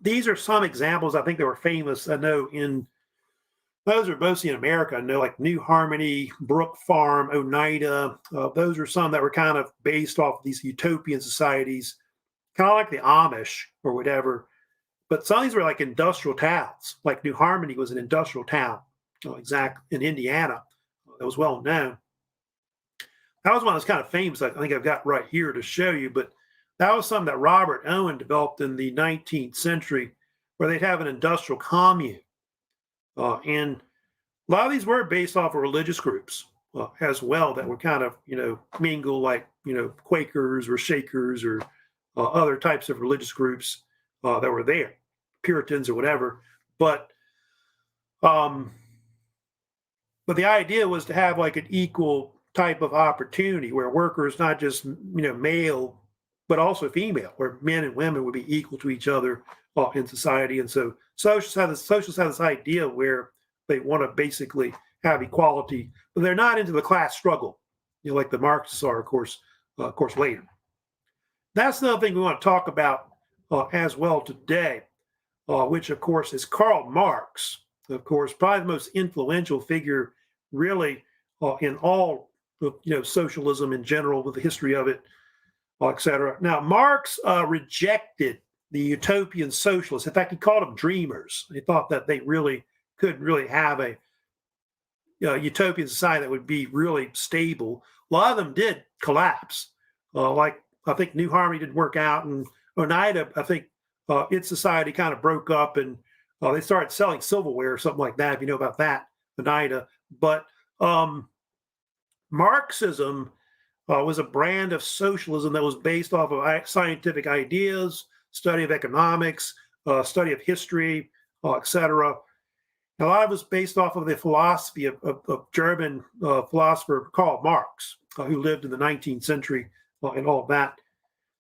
These are some examples I think that were famous. I know those are mostly in America. I know like New Harmony, Brook Farm, Oneida. Those are some that were kind of based off of these utopian societies, kind of like the Amish or whatever. But some of these were like industrial towns. Like New Harmony was an industrial town, in Indiana. That was well known. That was one that was kind of famous. I think I've got right here to show you. But that was something that Robert Owen developed in the 19th century, where they'd have an industrial commune. And a lot of these were based off of religious groups as well that were kind of, mingle like, Quakers or Shakers or other types of religious groups that were there, Puritans or whatever. But the idea was to have like an equal type of opportunity where workers, not just, male, but also female, where men and women would be equal to each other in society. And so socialists have this idea where they want to basically have equality, but they're not into the class struggle, like the Marxists are, of course, later. That's another thing we want to talk about as well today, which, of course, is Karl Marx. Of course, probably the most influential figure, really, in all of socialism in general, with the history of it, etc. Now, Marx rejected the utopian socialists. In fact, he called them dreamers. He thought that they really couldn't really have a utopian society that would be really stable. A lot of them did collapse. Like I think New Harmony didn't work out, and Oneida, I think its society kind of broke up, and they started selling silverware or something like that. If you know about that, Oneida. But Marxism was a brand of socialism that was based off of scientific ideas, study of economics, study of history, etc. A lot of it was based off of the philosophy of German philosopher Karl Marx, who lived in the 19th century and all of that.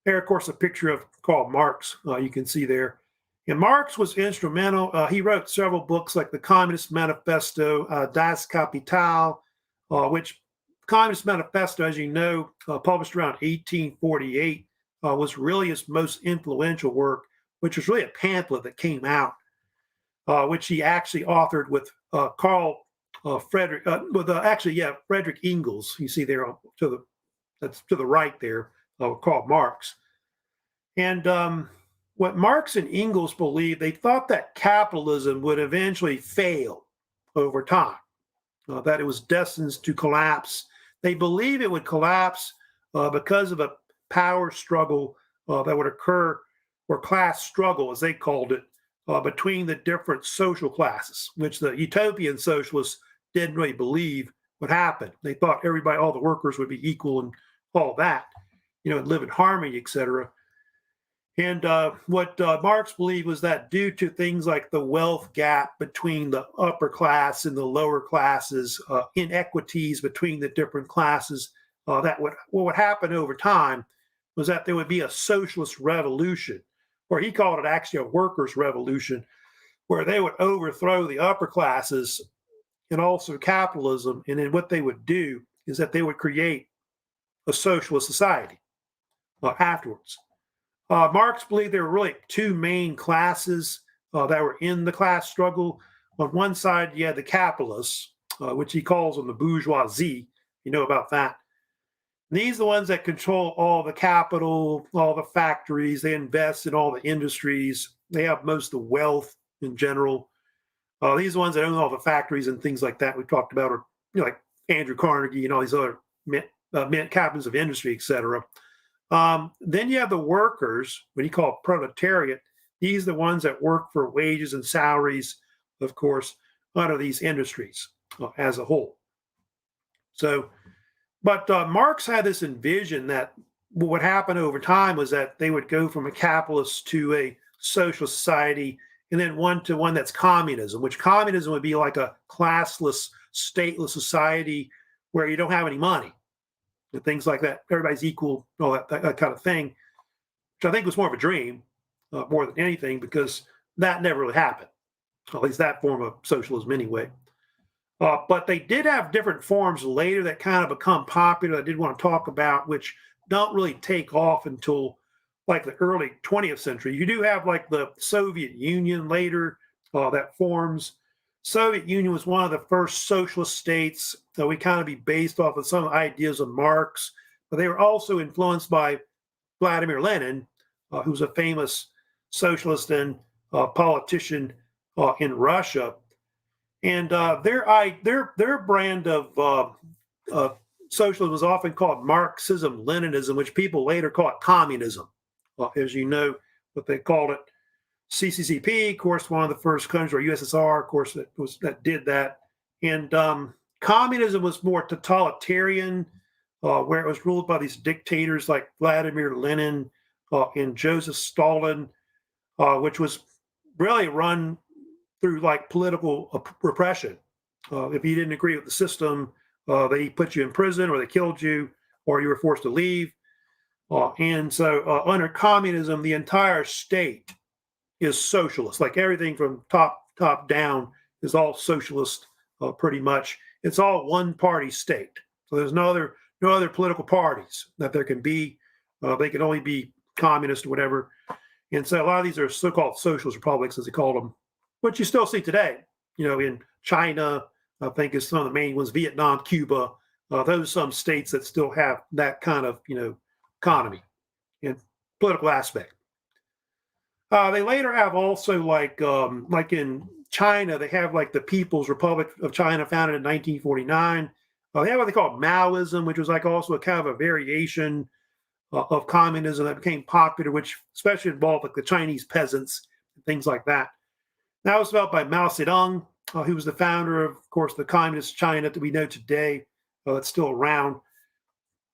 There, of course, a picture of Karl Marx you can see there. And Marx was instrumental. He wrote several books like the Communist Manifesto, Das Kapital, which Communist Manifesto, as you know, published around 1848, was really his most influential work, which was really a pamphlet that came out, which he actually authored with Frederick Engels. You see there that's to the right there, Karl Marx. And what Marx and Engels believed, they thought that capitalism would eventually fail over time, that it was destined to collapse. They believe it would collapse because of a power struggle that would occur, or class struggle, as they called it, between the different social classes, which the utopian socialists didn't really believe would happen. They thought everybody, all the workers would be equal and all that, and live in harmony, etc. And what Marx believed was that due to things like the wealth gap between the upper class and the lower classes, inequities between the different classes, what would happen over time was that there would be a socialist revolution, or he called it actually a workers' revolution, where they would overthrow the upper classes and also capitalism. And then what they would do is that they would create a socialist society afterwards. Marx believed there were really two main classes that were in the class struggle. On one side, you had the capitalists, which he calls them the bourgeoisie. You know about that. And these are the ones that control all the capital, all the factories. They invest in all the industries. They have most of the wealth in general. These are the ones that own all the factories and things like that we talked about, or like Andrew Carnegie and all these other captains of industry, etc. Then you have the workers, what he called proletariat. These are the ones that work for wages and salaries, of course, under these industries as a whole. So, but Marx had this envision that what would happen over time was that they would go from a capitalist to a socialist society, and then one to one that's communism, which communism would be like a classless, stateless society where you don't have any money. And things like that, everybody's equal, all that kind of thing, which I think was more of a dream, more than anything, because that never really happened, at least that form of socialism anyway. But they did have different forms later that kind of become popular I did want to talk about, which don't really take off until like the early 20th century. You do have like the Soviet Union later that forms. Soviet Union was one of the first socialist states that we kind of be based off of some ideas of Marx, but they were also influenced by Vladimir Lenin, who's a famous socialist and politician in Russia. And their brand of socialism was often called Marxism-Leninism, which people later call it communism. As you know, what they called it. CCCP, of course, one of the first countries, or USSR, of course, that did that. And communism was more totalitarian, where it was ruled by these dictators like Vladimir Lenin and Joseph Stalin, which was really run through like political repression. If you didn't agree with the system, they put you in prison, or they killed you, or you were forced to leave. And so under communism, the entire state is socialist. Like everything from top down is all socialist, pretty much. It's all one party state. So there's no other political parties that there can be. They can only be communist or whatever. And so a lot of these are so-called socialist republics, as they call them, which you still see today. In China, I think is some of the main ones. Vietnam, Cuba, those some states that still have that kind of economy and political aspect. They later have also like in China, they have like the People's Republic of China, founded in 1949. They have what they call Maoism, which was like also a kind of a variation of communism that became popular, which especially involved like the Chinese peasants and things like that. That was developed by Mao Zedong, who was the founder of course, the communist China that we know today. That's still around.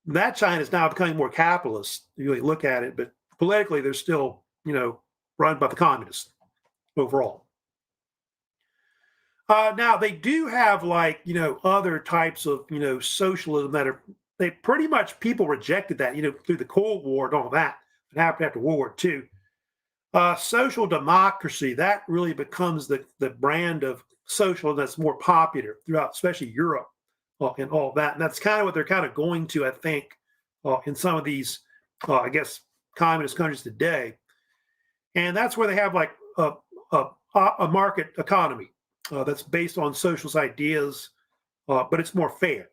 That China is now becoming more capitalist. You really look at it, but politically, they're still, run by the communists overall. Now they do have like other types of socialism that are they pretty much people rejected that through the Cold War and all that that happened after World War II. Social democracy that really becomes the brand of socialism that's more popular throughout, especially Europe and all that. And that's kind of what they're kind of going to, I think, in some of these, I guess, communist countries today. And that's where they have like a market economy that's based on socialist ideas, but it's more fair.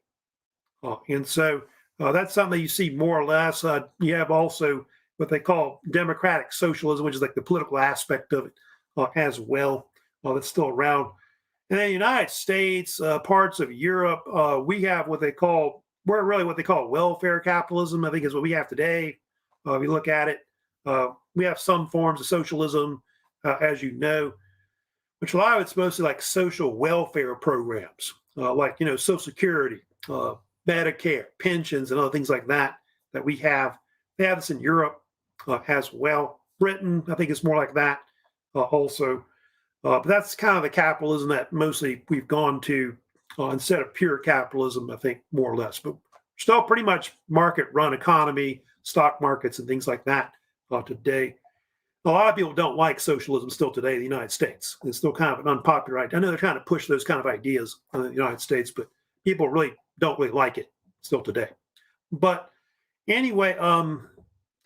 And so that's something that you see more or less. You have also what they call democratic socialism, which is like the political aspect of it as well. That's still around. And in the United States, parts of Europe, we have what they call welfare capitalism, I think is what we have today. If you look at it, we have some forms of socialism, as you know, which a lot of it's mostly like social welfare programs, like, Social Security, Medicare, pensions, and other things like that we have. They have this in Europe as well. Britain, I think, is more like that also. But that's kind of the capitalism that mostly we've gone to instead of pure capitalism, I think, more or less. But still pretty much market-run economy, stock markets, and things like that today. A lot of people don't like socialism still today in the United States. It's still kind of an unpopular idea. I know they're trying to push those kind of ideas in the United States, but people really don't really like it still today. But anyway, kind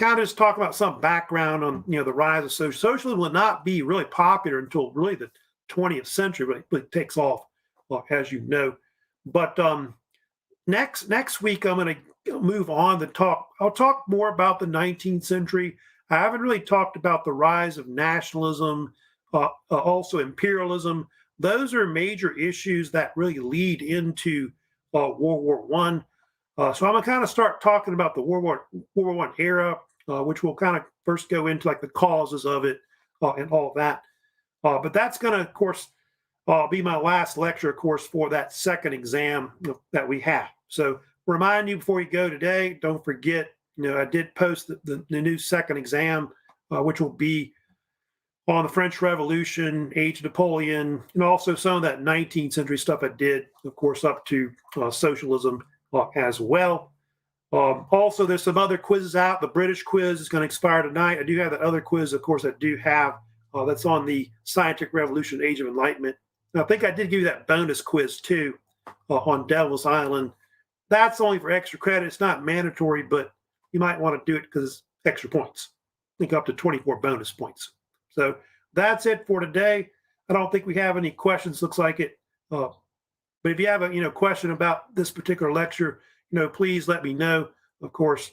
of just talk about some background on the rise of socialism. Socialism will not be really popular until really the 20th century, but it really takes off, as you know. But next week I'm going to move on to talk. I'll talk more about the 19th century. I haven't really talked about the rise of nationalism, also imperialism. Those are major issues that really lead into World War One. So I'm gonna kind of start talking about the World War One era, which will kind of first go into like the causes of it and all of that. But that's going to, of course, be my last lecture, of course, for that second exam that we have. So remind you before you go today, don't forget, I did post the new second exam, which will be on the French Revolution, Age of Napoleon, and also some of that 19th century stuff I did, of course, up to socialism as well. Also, there's some other quizzes out. The British quiz is going to expire tonight. I do have that other quiz, of course, I do have that's on the Scientific Revolution, Age of Enlightenment. And I think I did give you that bonus quiz, too, on Devil's Island. That's only for extra credit. It's not mandatory, but you might want to do it because it's extra points. I think up to 24 bonus points. So that's it for today. I don't think we have any questions. Looks like it. But if you have a question about this particular lecture, please let me know. Of course,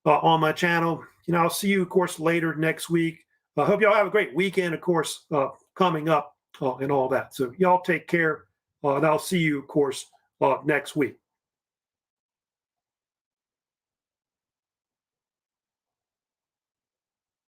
on my channel. I'll see you, of course, later next week. I hope y'all have a great weekend, of course, coming up and all that. So y'all take care, and I'll see you, of course, next week.